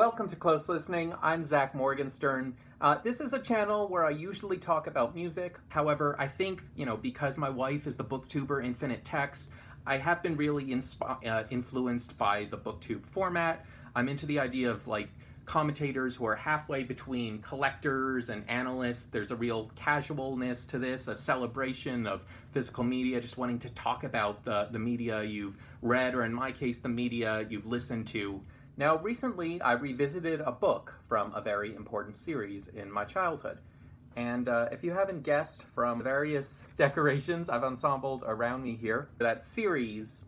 Welcome to Close Listening. I'm Zach Morgenstern. This is a channel where I usually talk about music. However, I think, because my wife is the booktuber Infinite Text, I have been really influenced by the booktube format. I'm into the idea of commentators who are halfway between collectors and analysts. There's a real casualness to this, a celebration of physical media, just wanting to talk about the media you've read, or in my case, the media you've listened to. Now, recently, I revisited a book from a very important series in my childhood. And if you haven't guessed from various decorations I've ensembled around me here, that series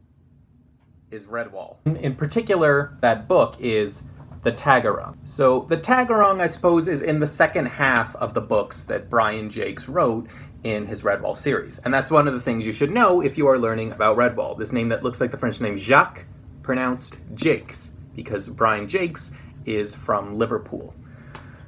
is Redwall. In particular, that book is the Taggerung. So the Taggerung, I suppose, is in the second half of the books that Brian Jacques wrote in his Redwall series. And that's one of the things you should know if you are learning about Redwall. This name that looks like the French name Jacques, pronounced Jacques, because Brian Jacques is from Liverpool.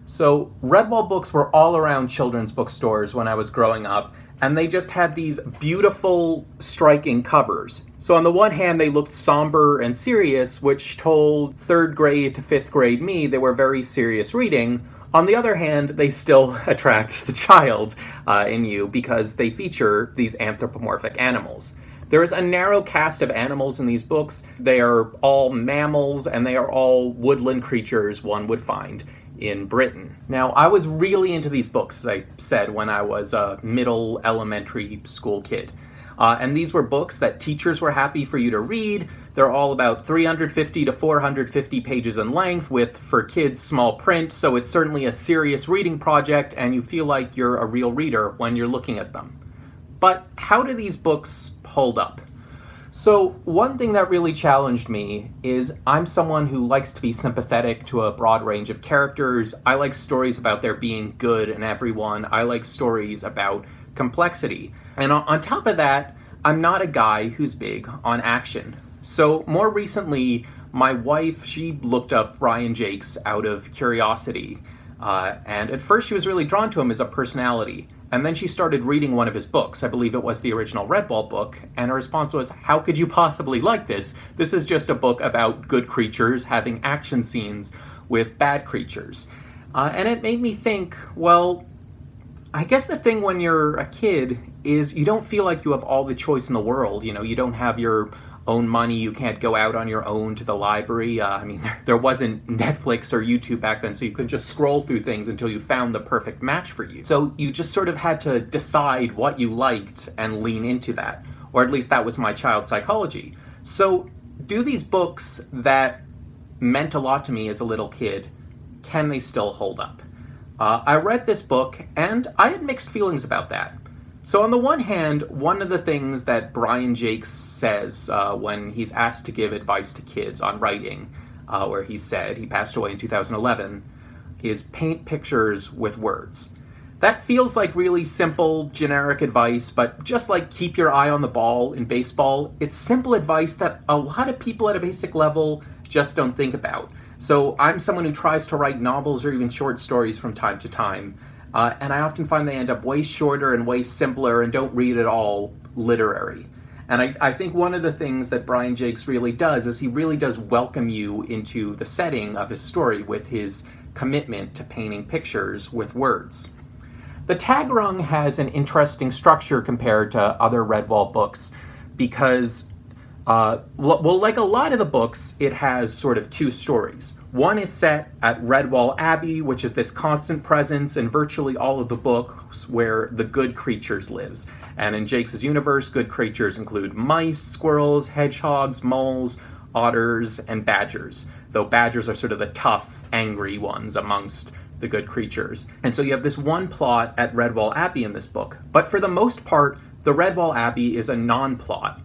So Redwall books were all around children's bookstores when I was growing up, and they just had these beautiful, striking covers. So on the one hand, they looked somber and serious, which told third grade to fifth grade me they were very serious reading. On the other hand, they still attract the child in you because they feature these anthropomorphic animals. There is a narrow cast of animals in these books. They are all mammals, and they are all woodland creatures one would find in Britain. Now, I was really into these books, as I said, when I was a middle elementary school kid. And these were books that teachers were happy for you to read. They're all about 350 to 450 pages in length with, for kids, small print, so it's certainly a serious reading project, and you feel like you're a real reader when you're looking at them. But how do these books hold up? So one thing that really challenged me is I'm someone who likes to be sympathetic to a broad range of characters. I like stories about there being good in everyone. I like stories about complexity. And on top of that, I'm not a guy who's big on action. So more recently, my wife, she looked up Brian Jacques out of curiosity. And at first she was really drawn to him as a personality. And then she started reading one of his books. I believe it was the original Redwall book. And her response was, how could you possibly like this? This is just a book about good creatures having action scenes with bad creatures. And it made me think, well, I guess the thing when you're a kid is you don't feel like you have all the choice in the world. You don't have your own money. You can't go out on your own to the library. There wasn't Netflix or YouTube back then, so you could just scroll through things until you found the perfect match for you. So you just sort of had to decide what you liked and lean into that. Or at least that was my child psychology. So do these books that meant a lot to me as a little kid, can they still hold up? I read this book, and I had mixed feelings about that. So on the one hand, one of the things that Brian Jacques says when he's asked to give advice to kids on writing, where he said, he passed away in 2011, is paint pictures with words. That feels like really simple, generic advice, but just like keep your eye on the ball in baseball, it's simple advice that a lot of people at a basic level just don't think about. So I'm someone who tries to write novels or even short stories from time to time. And I often find they end up way shorter and way simpler and don't read at all literary. And I think one of the things that Brian Jacques really does is he really does welcome you into the setting of his story with his commitment to painting pictures with words. The Taggerung has an interesting structure compared to other Redwall books because, like a lot of the books, it has sort of two stories. One is set at Redwall Abbey, which is this constant presence in virtually all of the books where the good creatures lives. And in Jacques' universe, good creatures include mice, squirrels, hedgehogs, moles, otters, and badgers. Though badgers are sort of the tough, angry ones amongst the good creatures. And so you have this one plot at Redwall Abbey in this book. But for the most part, the Redwall Abbey is a non-plot.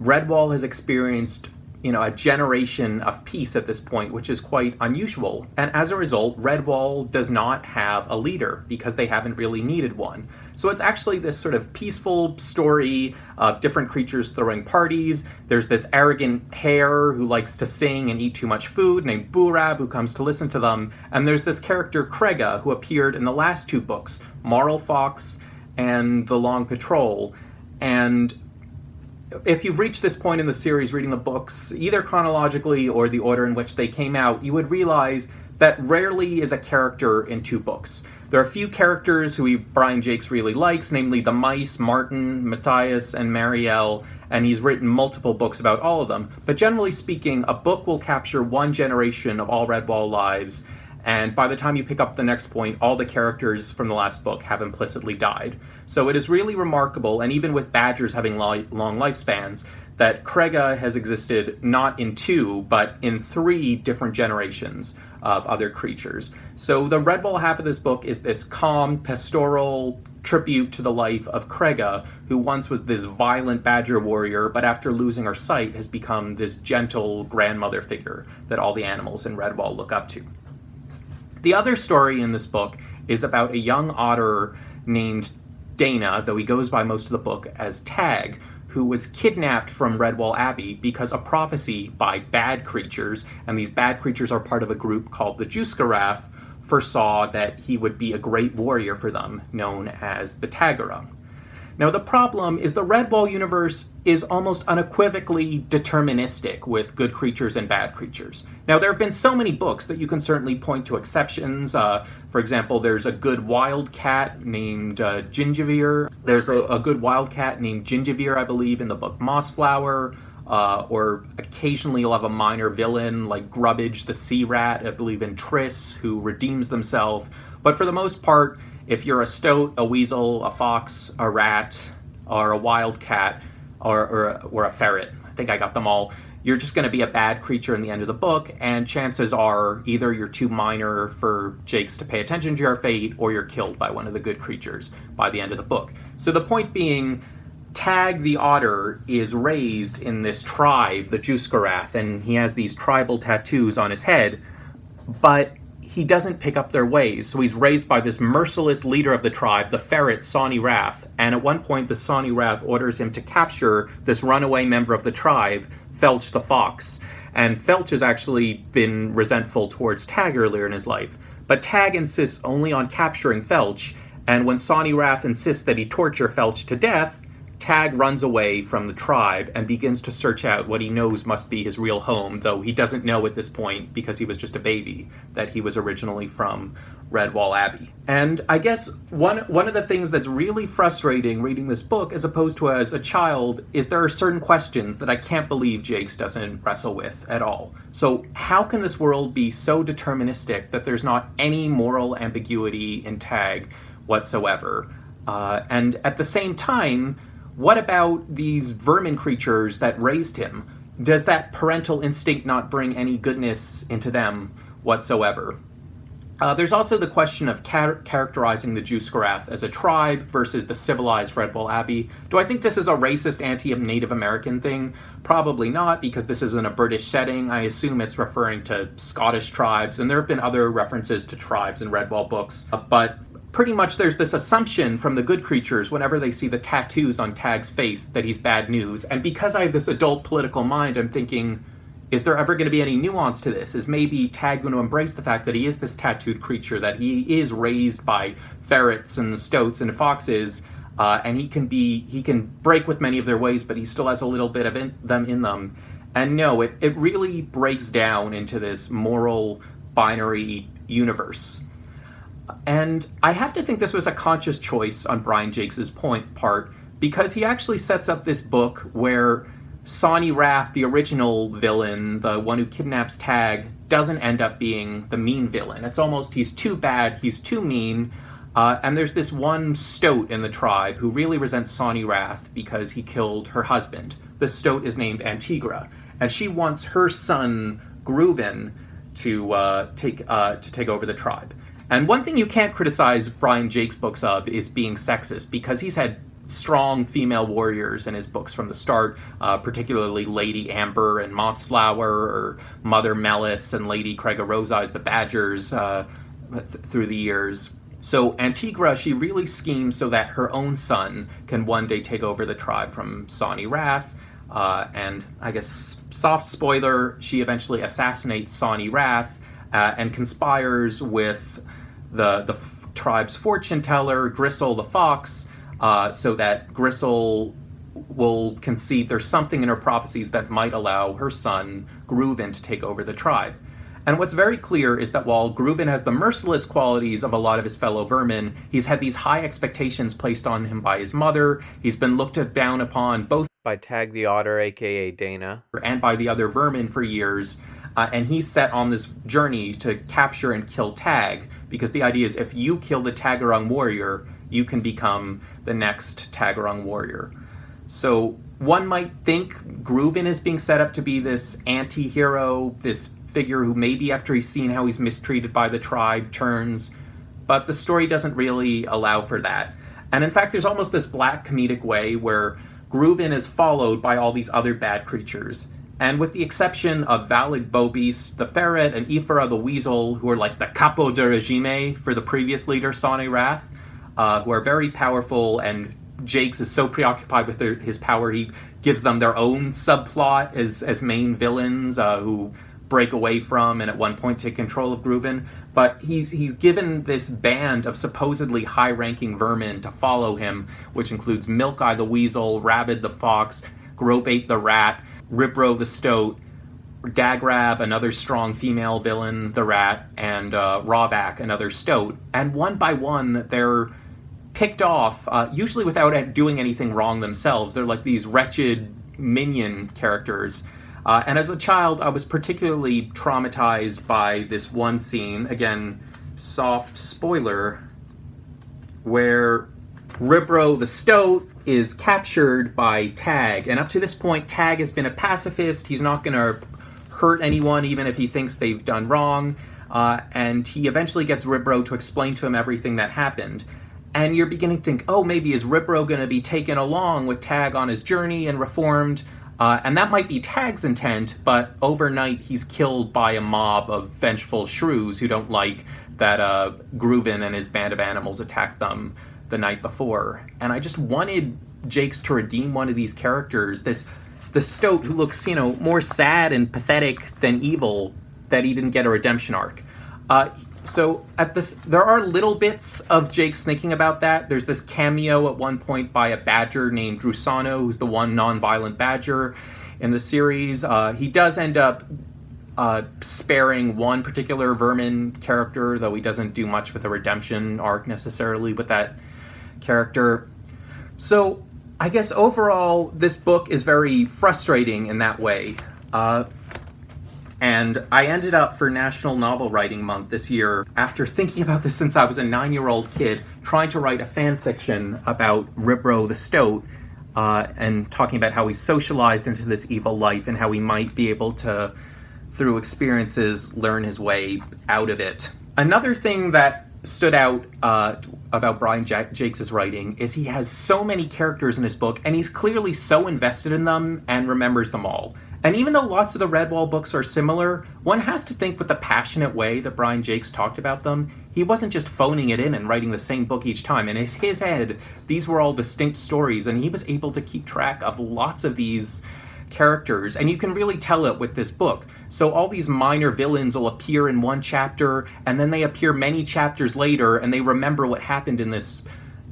Redwall has experienced a generation of peace at this point, which is quite unusual. And as a result, Redwall does not have a leader because they haven't really needed one. So it's actually this sort of peaceful story of different creatures throwing parties. There's this arrogant hare who likes to sing and eat too much food named Burab who comes to listen to them. And there's this character Crega who appeared in the last two books, Marl Fox and The Long Patrol. And if you've reached this point in the series reading the books, either chronologically or the order in which they came out, you would realize that rarely is a character in 2 books. There are a few characters who Brian Jacques really likes, namely the mice, Martin, Matthias, and Marielle, and he's written multiple books about all of them. But generally speaking, a book will capture one generation of all Redwall lives, and by the time you pick up the next point, all the characters from the last book have implicitly died. So it is really remarkable, and even with badgers having long lifespans, that Crega has existed not in 2, but in 3 different generations of other creatures. So the Redwall half of this book is this calm, pastoral tribute to the life of Crega, who once was this violent badger warrior, but after losing her sight has become this gentle grandmother figure that all the animals in Redwall look up to. The other story in this book is about a young otter named Dana, though he goes by most of the book as Tag, who was kidnapped from Redwall Abbey because a prophecy by bad creatures, and these bad creatures are part of a group called the Juskarath, foresaw that he would be a great warrior for them, known as the Taggerung. Now the problem is the Redwall universe is almost unequivocally deterministic with good creatures and bad creatures. Now there have been so many books that you can certainly point to exceptions. For example, there's a good wildcat named Gingivere. There's a good wildcat named Gingivere, I believe, in the book Mossflower. Or occasionally you'll have a minor villain like Grubbage the Sea Rat, I believe in Triss, who redeems themselves. But for the most part, if you're a stoat, a weasel, a fox, a rat, or a wildcat, or a ferret, I think I got them all, you're just going to be a bad creature in the end of the book, and chances are either you're too minor for Jacques to pay attention to your fate, or you're killed by one of the good creatures by the end of the book. So the point being, Tag the otter is raised in this tribe, the Juskarath, and he has these tribal tattoos on his head, but he doesn't pick up their ways. So he's raised by this merciless leader of the tribe, the ferret Sawney Wrath, and at one point the Sawney Wrath orders him to capture this runaway member of the tribe, Felch the fox. And Felch has actually been resentful towards Tag earlier in his life. But Tag insists only on capturing Felch, and when Sawney Wrath insists that he torture Felch to death, Tag runs away from the tribe and begins to search out what he knows must be his real home, though he doesn't know at this point, because he was just a baby, that he was originally from Redwall Abbey. And I guess one of the things that's really frustrating reading this book, as opposed to as a child, is there are certain questions that I can't believe Jacques doesn't wrestle with at all. So how can this world be so deterministic that there's not any moral ambiguity in Tag whatsoever? And at the same time, what about these vermin creatures that raised him? Does that parental instinct not bring any goodness into them whatsoever? There's also the question of characterizing the Juskarath as a tribe versus the civilized Redwall Abbey. Do I think this is a racist anti-Native American thing? Probably not, because this is in a British setting. I assume it's referring to Scottish tribes, and there have been other references to tribes in Redwall books, but pretty much there's this assumption from the good creatures whenever they see the tattoos on Tag's face that he's bad news. And because I have this adult political mind, I'm thinking, is there ever going to be any nuance to this? Is maybe Tag going to embrace the fact that he is this tattooed creature, that he is raised by ferrets and stoats and foxes, and he can break with many of their ways, but he still has a little bit of them in them. And no, it really breaks down into this moral binary universe. And I have to think this was a conscious choice on Brian Jacques' part, because he actually sets up this book where Sawney Wrath, the original villain, the one who kidnaps Tag, doesn't end up being the mean villain. It's almost, he's too bad, he's too mean, and there's this one stoat in the tribe who really resents Sawney Wrath because he killed her husband. The stoat is named Antigra, and she wants her son, Greuven, to take over the tribe. And one thing you can't criticize Brian Jacques' books of is being sexist, because he's had strong female warriors in his books from the start, particularly Lady Amber and Mossflower, or Mother Melis and Lady Crega Rose-Eyes the Badgers through the years. So Antigra, she really schemes so that her own son can one day take over the tribe from Sawney Wrath. And I guess, soft spoiler, she eventually assassinates Sawney Wrath and conspires with the tribe's fortune teller, Gristle the Fox, so that Gristle will concede there's something in her prophecies that might allow her son, Gruvin, to take over the tribe. And what's very clear is that while Gruvin has the merciless qualities of a lot of his fellow vermin, he's had these high expectations placed on him by his mother. He's been looked down upon both by Tag the Otter, aka Dana, and by the other vermin for years. And he's set on this journey to capture and kill Tag, because the idea is if you kill the Taggerung warrior, you can become the next Taggerung warrior. So one might think Gruvin is being set up to be this anti-hero, this figure who maybe after he's seen how he's mistreated by the tribe turns, but the story doesn't really allow for that. And in fact, there's almost this black comedic way where Gruvin is followed by all these other bad creatures. And with the exception of Valid Bobeast, the Ferret, and Ifara the Weasel, who are like the capo de regime for the previous leader, Sane Wrath, who are very powerful, and Jakes is so preoccupied with his power, he gives them their own subplot as main villains who break away from and at one point take control of Gruvin. But he's given this band of supposedly high-ranking vermin to follow him, which includes Milk-Eye the Weasel, Rabid the Fox, Grobate the Rat, Ribro the Stoat, Dagrab, another strong female villain, the Rat, and Rawback, another Stoat. And one by one, they're picked off, usually without doing anything wrong themselves. They're like these wretched minion characters. And as a child, I was particularly traumatized by this one scene, again, soft spoiler, where Ribro the Stoat is captured by Tag. And up to this point, Tag has been a pacifist. He's not going to hurt anyone, even if he thinks they've done wrong. And he eventually gets Ribro to explain to him everything that happened. And you're beginning to think, oh, maybe is Ribro going to be taken along with Tag on his journey and reformed? And that might be Tag's intent, but overnight he's killed by a mob of vengeful shrews who don't like that Gruvin and his band of animals attacked them the night before. And I just wanted Jakes to redeem one of these characters, the Stoat who looks, more sad and pathetic than evil, that he didn't get a redemption arc. So there are little bits of Jakes thinking about that. There's this cameo at one point by a badger named Drusano, who's the one non-violent badger in the series. He does end up sparing one particular vermin character, though he doesn't do much with a redemption arc necessarily with that character. So I guess overall, this book is very frustrating in that way. And I ended up for National Novel Writing Month this year, after thinking about this since I was a 9-year-old kid, trying to write a fan fiction about Ribro the Stoat, and talking about how he's socialized into this evil life and how he might be able to, through experiences, learn his way out of it. Another thing that stood out about Brian Jakes' writing is he has so many characters in his book, and he's clearly so invested in them and remembers them all. And even though lots of the Redwall books are similar, one has to think with the passionate way that Brian Jakes talked about them, he wasn't just phoning it in and writing the same book each time. In his head, these were all distinct stories, and he was able to keep track of lots of these characters, and you can really tell it with this book. So all these minor villains will appear in one chapter, and then they appear many chapters later, and they remember what happened in this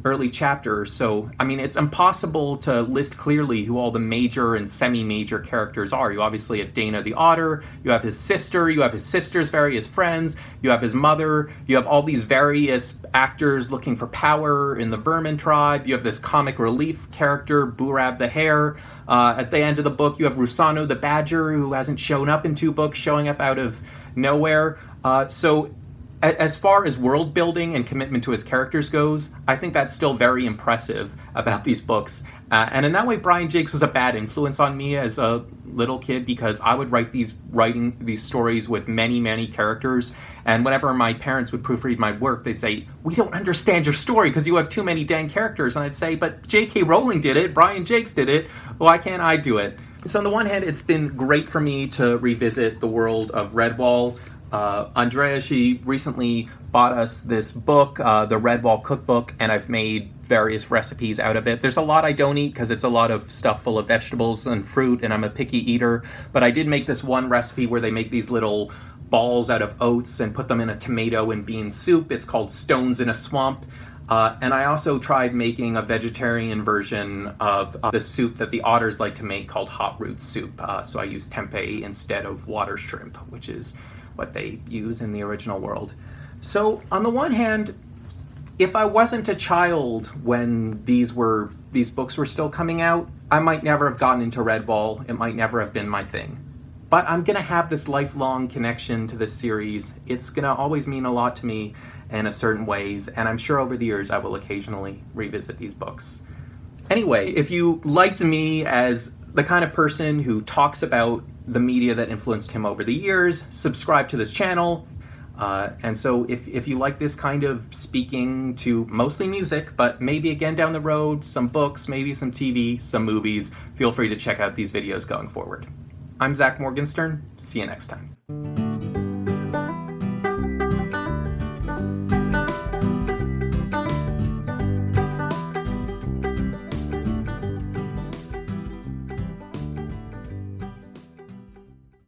early chapter. So, I mean, it's impossible to list clearly who all the major and semi-major characters are. You obviously have Dana the Otter, you have his sister, you have his sister's various friends, you have his mother, you have all these various actors looking for power in the Vermin tribe, you have this comic relief character, Burab the Hare. At the end of the book, you have Rusano the Badger, who hasn't shown up in 2 books, showing up out of nowhere. So as far as world building and commitment to his characters goes, I think that's still very impressive about these books. And in that way, Brian Jakes was a bad influence on me as a little kid, because I would writing these stories with many, many characters. And whenever my parents would proofread my work, they'd say, "We don't understand your story because you have too many dang characters." And I'd say, "But J.K. Rowling did it, Brian Jakes did it, why can't I do it?" So on the one hand, it's been great for me to revisit the world of Redwall. Andrea, she recently bought us this book, the Redwall cookbook, and I've made various recipes out of it. There's a lot I don't eat because it's a lot of stuff full of vegetables and fruit, and I'm a picky eater, but I did make this one recipe where they make these little balls out of oats and put them in a tomato and bean soup. It's called Stones in a Swamp. And I also tried making a vegetarian version of the soup that the otters like to make called hot root soup. So I used tempeh instead of water shrimp, which is what they use in the original world. So on the one hand, if I wasn't a child when these books were still coming out, I might never have gotten into Redwall. It might never have been my thing. But I'm gonna have this lifelong connection to this series. It's gonna always mean a lot to me in a certain ways, and I'm sure over the years I will occasionally revisit these books. Anyway, if you liked me as the kind of person who talks about the media that influenced him over the years, subscribe to this channel. And so if you like this kind of speaking to mostly music, but maybe again down the road, some books, maybe some TV, some movies, feel free to check out these videos going forward. I'm Zach Morgenstern. See you next time.